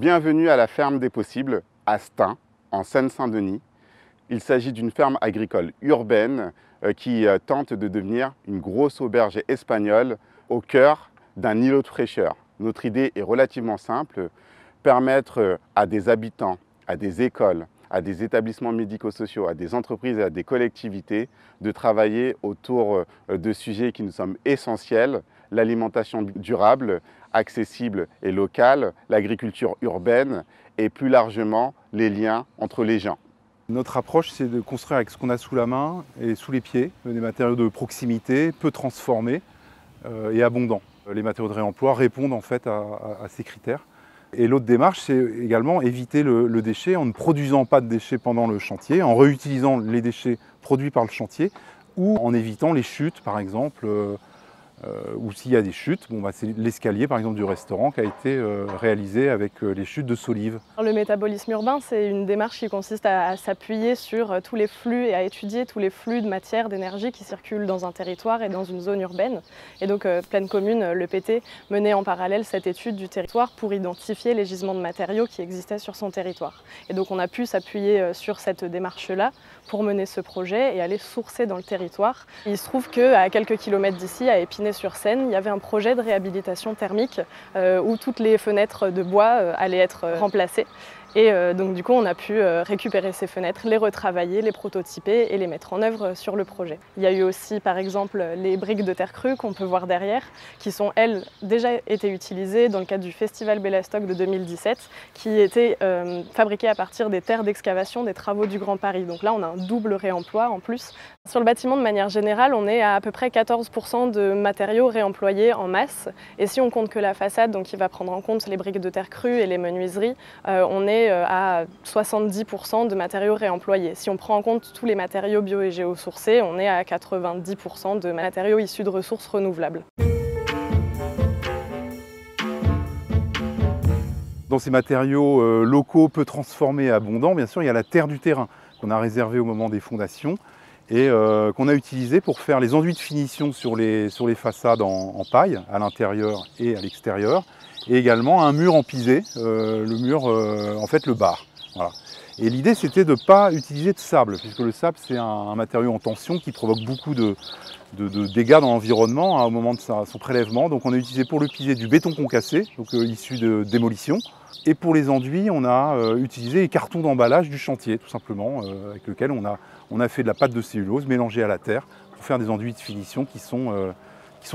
Bienvenue à la ferme des possibles, à Stains, en Seine-Saint-Denis. Il s'agit d'une ferme agricole urbaine qui tente de devenir une grosse auberge espagnole au cœur d'un îlot de fraîcheur. Notre idée est relativement simple, permettre à des habitants, à des écoles, à des établissements médico-sociaux, à des entreprises et à des collectivités de travailler autour de sujets qui nous semblent essentiels, l'alimentation durable, accessible et locale, l'agriculture urbaine et plus largement les liens entre les gens. Notre approche, c'est de construire avec ce qu'on a sous la main et sous les pieds, des matériaux de proximité, peu transformés et abondants. Les matériaux de réemploi répondent en fait à ces critères. Et l'autre démarche, c'est également éviter le déchet en ne produisant pas de déchets pendant le chantier, en réutilisant les déchets produits par le chantier ou en évitant les chutes, par exemple, ou s'il y a des chutes, c'est l'escalier par exemple du restaurant qui a été réalisé avec les chutes de solives. Le métabolisme urbain, c'est une démarche qui consiste à s'appuyer sur tous les flux et à étudier tous les flux de matière, d'énergie qui circulent dans un territoire et dans une zone urbaine. Et donc Plaine Commune, le PT, menait en parallèle cette étude du territoire pour identifier les gisements de matériaux qui existaient sur son territoire. Et donc on a pu s'appuyer sur cette démarche-là pour mener ce projet et aller sourcer dans le territoire. Il se trouve qu'à quelques kilomètres d'ici, à Épinay-sur-Seine, il y avait un projet de réhabilitation thermique où toutes les fenêtres de bois allaient être remplacées. Et donc du coup, on a pu récupérer ces fenêtres, les retravailler, les prototyper et les mettre en œuvre sur le projet. Il y a eu aussi, par exemple, les briques de terre crue qu'on peut voir derrière, qui sont, elles, déjà été utilisées dans le cadre du Festival Bellastock de 2017, qui étaient fabriquées à partir des terres d'excavation des travaux du Grand Paris. Donc là, on a un double réemploi en plus. Sur le bâtiment, de manière générale, on est à peu près 14% de matériaux réemployés en masse. Et si on compte que la façade, donc qui va prendre en compte les briques de terre crue et les menuiseries, on est à 70% de matériaux réemployés. Si on prend en compte tous les matériaux bio et géosourcés, on est à 90% de matériaux issus de ressources renouvelables. Dans ces matériaux locaux peu transformés et abondants, bien sûr, il y a la terre du terrain qu'on a réservée au moment des fondations et qu'on a utilisé pour faire les enduits de finition sur les façades en paille, à l'intérieur et à l'extérieur, et également un mur en pisé, le mur, en fait le bar. Voilà. Et l'idée c'était de ne pas utiliser de sable, puisque le sable c'est un matériau en tension qui provoque beaucoup de dégâts dans l'environnement au moment de son prélèvement. Donc on a utilisé pour le pisé du béton concassé, donc issu de démolition. Et pour les enduits, on a utilisé les cartons d'emballage du chantier, tout simplement, avec lequel on a fait de la pâte de cellulose mélangée à la terre pour faire des enduits de finition qui sont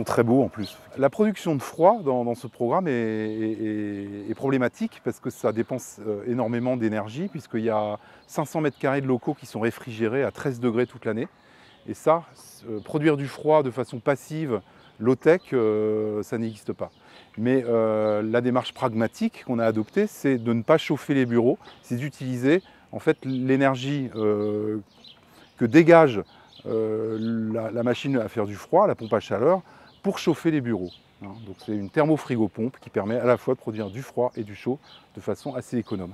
très beaux en plus. La production de froid dans ce programme est problématique parce que ça dépense énormément d'énergie, puisqu'il y a 500 mètres carrés de locaux qui sont réfrigérés à 13 degrés toute l'année. Et ça, produire du froid de façon passive, low-tech, ça n'existe pas. Mais la démarche pragmatique qu'on a adoptée, c'est de ne pas chauffer les bureaux, c'est d'utiliser en fait l'énergie que dégage la machine à faire du froid, la pompe à chaleur, pour chauffer les bureaux. Donc c'est une thermofrigopompe qui permet à la fois de produire du froid et du chaud de façon assez économe.